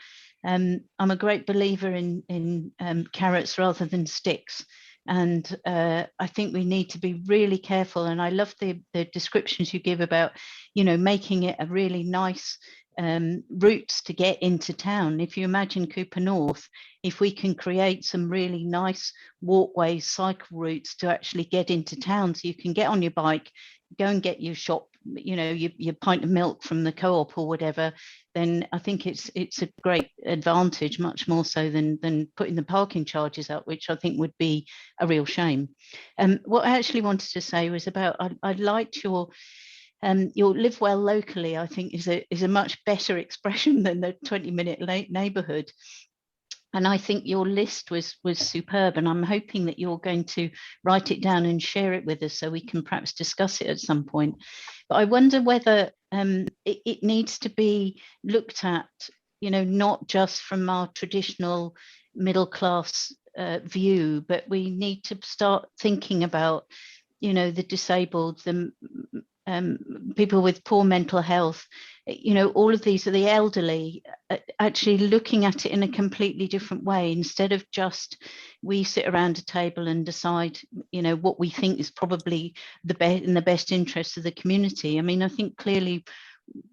I'm a great believer in carrots rather than sticks. And I think we need to be really careful. And I love the descriptions you give about, making it a really nice routes to get into town. If you imagine Cooper North, if we can create some really nice walkways, cycle routes to actually get into town, so you can get on your bike, go and get your shop you know, your pint of milk from the co-op or whatever, then I think it's a great advantage, much more so than putting the parking charges up, which I think would be a real shame. What I actually wanted to say was about, I liked your live well locally, I think is a much better expression than the 20-minute late neighborhood. And I think your list was superb, and I'm hoping that you're going to write it down and share it with us so we can perhaps discuss it at some point. But I wonder whether it needs to be looked at, you know, not just from our traditional middle class view, but we need to start thinking about, you know, the disabled, the people with poor mental health, you know, all of these are the elderly, actually looking at it in a completely different way, instead of just we sit around a table and decide, you know, what we think is probably in the best interest of the community. I mean, I think clearly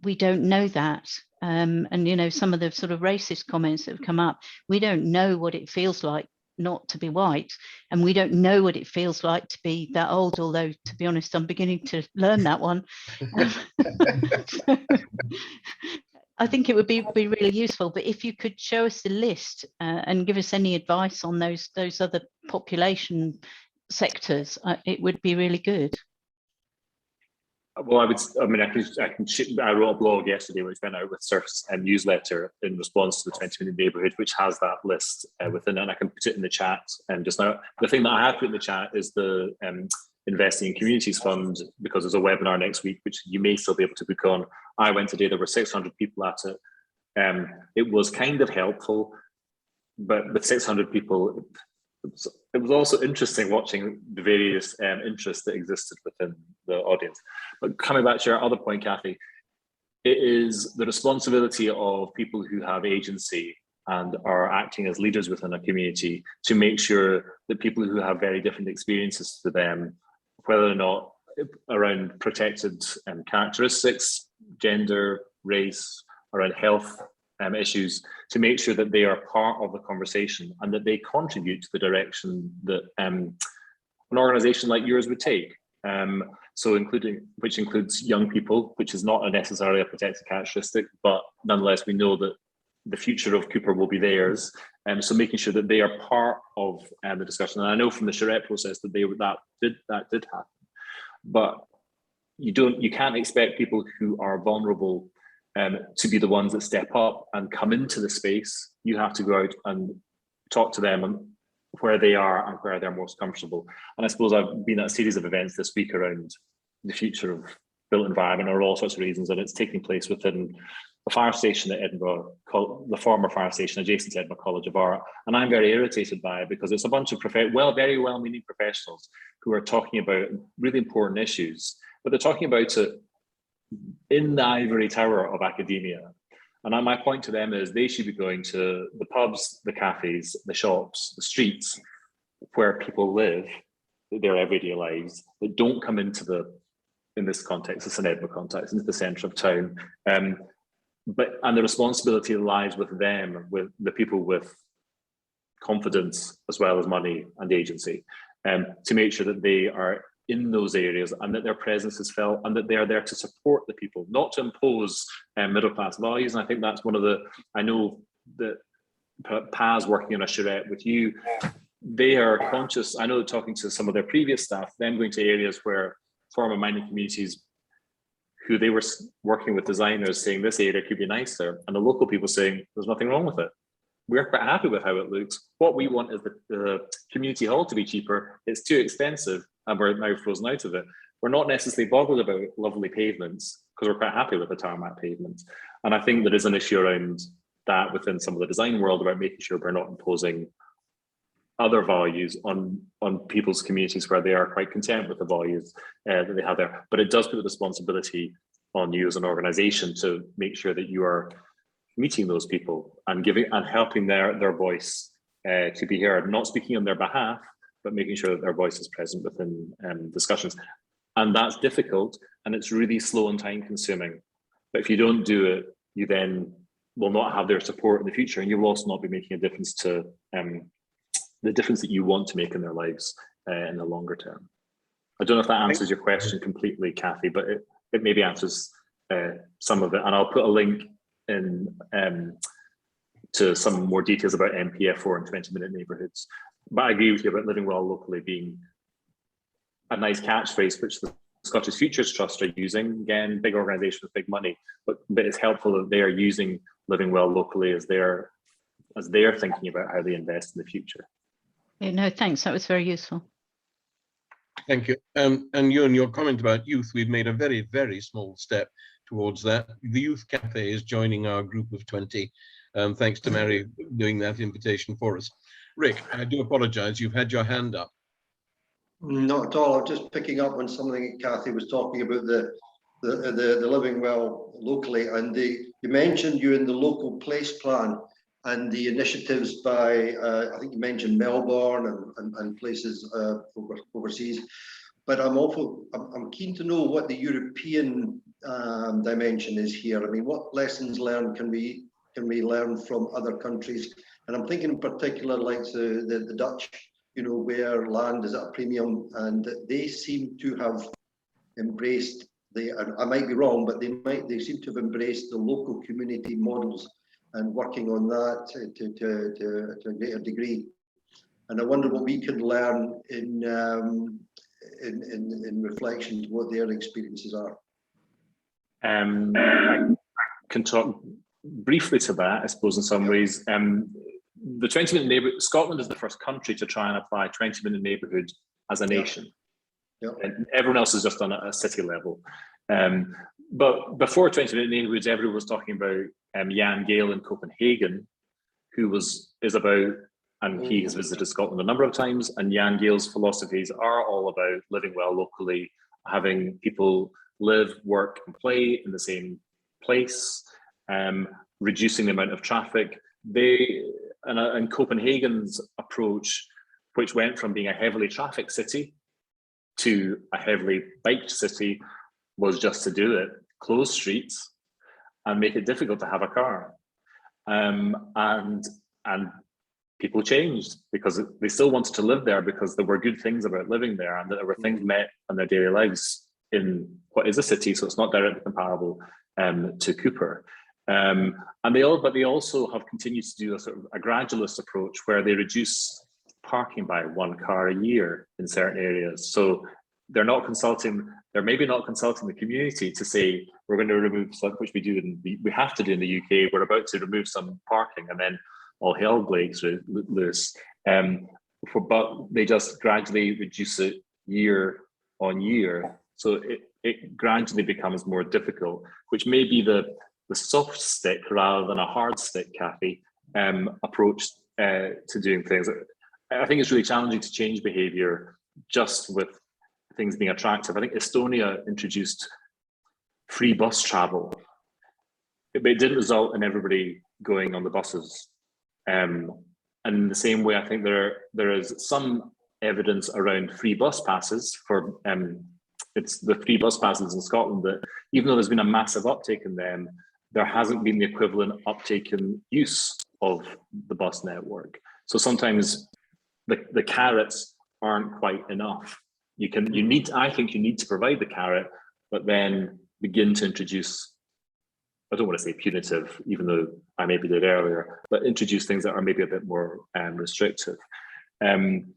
we don't know that. And, you know, some of the sort of racist comments that have come up, we don't know what it feels like not to be white, and we don't know what it feels like to be that old, although to be honest I'm beginning to learn that one. I think it would be really useful, but if you could show us the list and give us any advice on those other population sectors, it would be really good. Well, I wrote a blog yesterday which went out with Surf's newsletter in response to the 20-minute neighbourhood, which has that list within it, and I can put it in the chat. And just now, the thing that I have put in the chat is the Investing in Communities Fund, because there's a webinar next week, which you may still be able to book on. I went today, there were 600 people at it. It was kind of helpful, but with 600 people, it was also interesting watching the various interests that existed within the audience. But coming back to your other point, Kathy, it is the responsibility of people who have agency and are acting as leaders within a community to make sure that people who have very different experiences to them, whether or not around protected characteristics, gender, race, around health issues, to make sure that they are part of the conversation and that they contribute to the direction that an organisation like yours would take. So which includes young people, which is not necessarily a protected characteristic, but nonetheless we know that the future of Cooper will be theirs. So making sure that they are part of the discussion. And I know from the charrette process that that did happen. But you can't expect people who are vulnerable to be the ones that step up and come into the space. You have to go out and talk to them where they are and where they're most comfortable. And I suppose I've been at a series of events this week around the future of built environment for all sorts of reasons, and it's taking place within the fire station at Edinburgh, the former fire station adjacent to Edinburgh College of Art. And I'm very irritated by it because it's a bunch of very well-meaning professionals who are talking about really important issues, but they're talking about it in the ivory tower of academia. And my point to them is they should be going to the pubs, the cafes, the shops, the streets where people live their everyday lives, that don't come into in this context, it's an Edinburgh context, into the centre of town. And the responsibility lies with them, with the people with confidence as well as money and agency, to make sure that they are in those areas and that their presence is felt and that they are there to support the people, not to impose middle class values. And I think that's one of I know that Paz working on a charrette with you, they are conscious. I know talking to some of their previous staff, them going to areas where former mining communities who they were working with designers saying this area could be nicer, and the local people saying there's nothing wrong with it. We're quite happy with how it looks. What we want is the community hall to be cheaper. It's too expensive and we're now frozen out of it. We're not necessarily bothered about lovely pavements because we're quite happy with the tarmac pavements. And I think there is an issue around that within some of the design world about making sure we're not imposing other values on people's communities where they are quite content with the values that they have there. But it does put the responsibility on you as an organisation to make sure that you are meeting those people and helping their voice to be heard, not speaking on their behalf, but making sure that their voice is present within discussions. And that's difficult, and it's really slow and time consuming. But if you don't do it, you then will not have their support in the future, and you will also not be making a difference to the difference that you want to make in their lives in the longer term. I don't know if that answers your question completely, Kathy, but it maybe answers some of it, and I'll put a link in to some more details about MPF4 and 20-minute neighbourhoods. But I agree with you about living well locally being a nice catchphrase, which the Scottish Futures Trust are using. Again, big organisation with big money, but it's helpful that they are using living well locally as they're thinking about how they invest in the future. Yeah, no, thanks. That was very useful. Thank you. And Ewan, your comment about youth, we've made a very, very small step towards that. The Youth Cafe is joining our group of 20. Thanks to Mary doing that invitation for us. Rick, I do apologise, you've had your hand up. Not at all. I'm just picking up on something Kathy was talking about, the living well locally, and you mentioned you in the local place plan and the initiatives by I think you mentioned Melbourne and places overseas. But I'm keen to know what the European dimension is here. I mean, what lessons learned can we learn from other countries? And I'm thinking in particular like the Dutch, you know, where land is at a premium, and they seem to have embraced I might be wrong, but they seem to have embraced the local community models and working on that to a greater degree. And I wonder what we can learn in reflection to what their experiences are. I can talk briefly to that, I suppose, in some ways. The 20-minute neighbourhood, Scotland is the first country to try and apply 20-minute neighbourhood as a nation. Yep. And everyone else has just done it at a city level. But before 20-minute neighbourhoods, everyone was talking about Jan Gehl in Copenhagen, who is about, and he has visited Scotland a number of times, and Jan Gehl's philosophies are all about living well locally, having people live, work and play in the same place, reducing the amount of traffic. And Copenhagen's approach, which went from being a heavily trafficked city to a heavily biked city, was just to do it, close streets and make it difficult to have a car. And people changed because they still wanted to live there because there were good things about living there, and that there were things met in their daily lives in what is a city, so it's not directly comparable to Cooper. But they also have continued to do a sort of a gradualist approach where they reduce parking by 1 car a year in certain areas. So they're maybe not consulting the community to say, we're going to remove some, which we have to do in the UK. We're about to remove some parking, and then all hell breaks loose. But they just gradually reduce it year on year. So it gradually becomes more difficult, which may be the soft stick rather than a hard stick, Kathy, approach to doing things. I think it's really challenging to change behaviour just with things being attractive. I think Estonia introduced free bus travel. It didn't result in everybody going on the buses. And in the same way, I think there is some evidence around free bus passes for it's the free bus passes in Scotland that even though there's been a massive uptake in them, there hasn't been the equivalent uptake in use of the bus network. So sometimes the carrots aren't quite enough. I think you need to provide the carrot, but then begin to introduce, I don't want to say punitive, even though I maybe did earlier, but introduce things that are maybe a bit more restrictive. And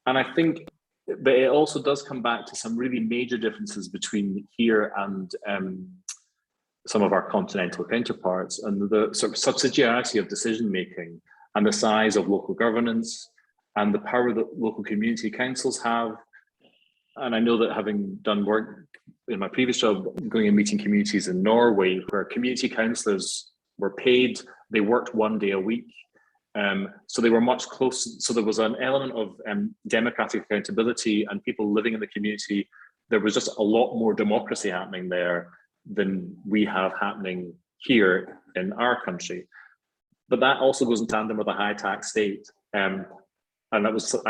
I think that it also does come back to some really major differences between here and some of our continental counterparts, and the sort of subsidiarity of decision making and the size of local governance and the power that local community councils have. And I know that having done work in my previous job, going and meeting communities in Norway, where community councillors were paid, they worked 1 day a week. So they were much closer. So there was an element of democratic accountability and people living in the community. There was just a lot more democracy happening there than we have happening here in our country. But that also goes in tandem with a high tax state. And I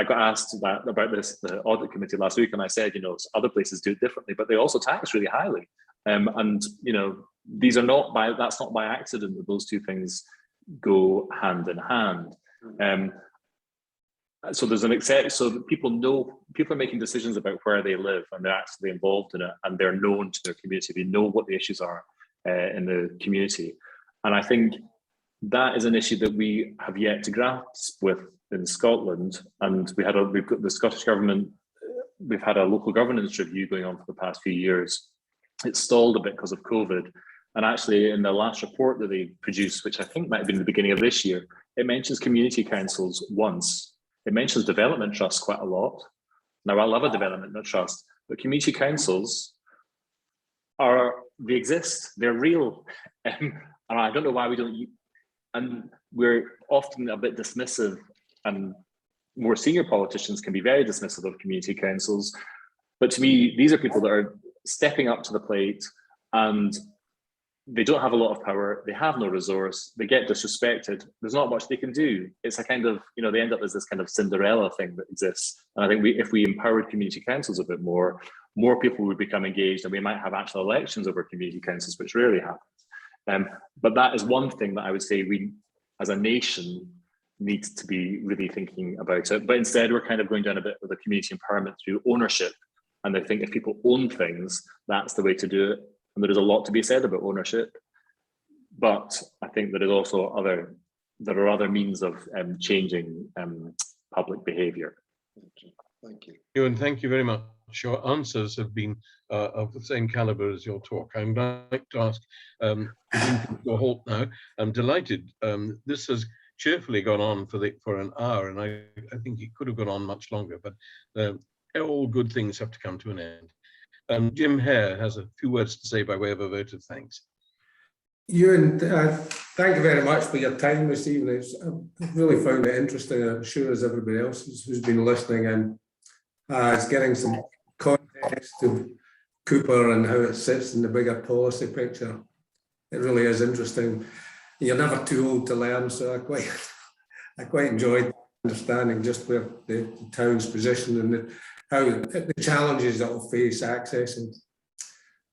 got asked about this, the audit committee last week, and I said, other places do it differently, but they also tax really highly. That's not by accident that those two things go hand in hand. so there's an accept, so that people are making decisions about where they live, and they're actually involved in it, and they're known to their community. They know what the issues are in the community. And I think that is an issue that we have yet to grasp with in Scotland. And we've got the Scottish Government, we've had a local governance review going on for the past few years. It stalled a bit because of COVID. And actually in the last report that they produced, which I think might have been the beginning of this year, it mentions community councils once. It mentions development trusts quite a lot. Now, I love a development trust, but community councils they exist, they're real. And I don't know why we don't, and we're often a bit dismissive, and more senior politicians can be very dismissive of community councils. But to me, these are people that are stepping up to the plate, and they don't have a lot of power, they have no resource, they get disrespected, there's not much they can do. It's a kind of, they end up as this kind of Cinderella thing that exists. And I think if we empowered community councils a bit more people would become engaged, and we might have actual elections over community councils, which rarely happens. But that is one thing that I would say we, as a nation, need to be really thinking about it. But instead, we're kind of going down a bit with the community empowerment through ownership. And I think if people own things, that's the way to do it. And there is a lot to be said about ownership, but I think there is also other means of changing public behaviour. Thank you. Ewan, thank you very much. Your answers have been of the same calibre as your talk. I'd like to ask your halt now. I'm delighted. This has cheerfully gone on for an hour, and I think it could have gone on much longer, but all good things have to come to an end. Jim Hare has a few words to say by way of a vote of thanks. Ewan, thank you very much for your time this evening. I've really found it interesting, I'm sure as everybody else who's been listening, and it's getting some context to Cooper and how it sits in the bigger policy picture. It really is interesting. You're never too old to learn, so I quite enjoyed understanding just where the town's position and how the challenges that will face accessing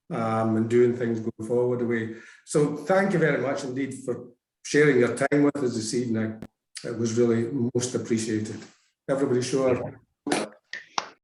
and doing things going forward away. So thank you very much indeed for sharing your time with us this evening. It was really most appreciated. Everybody show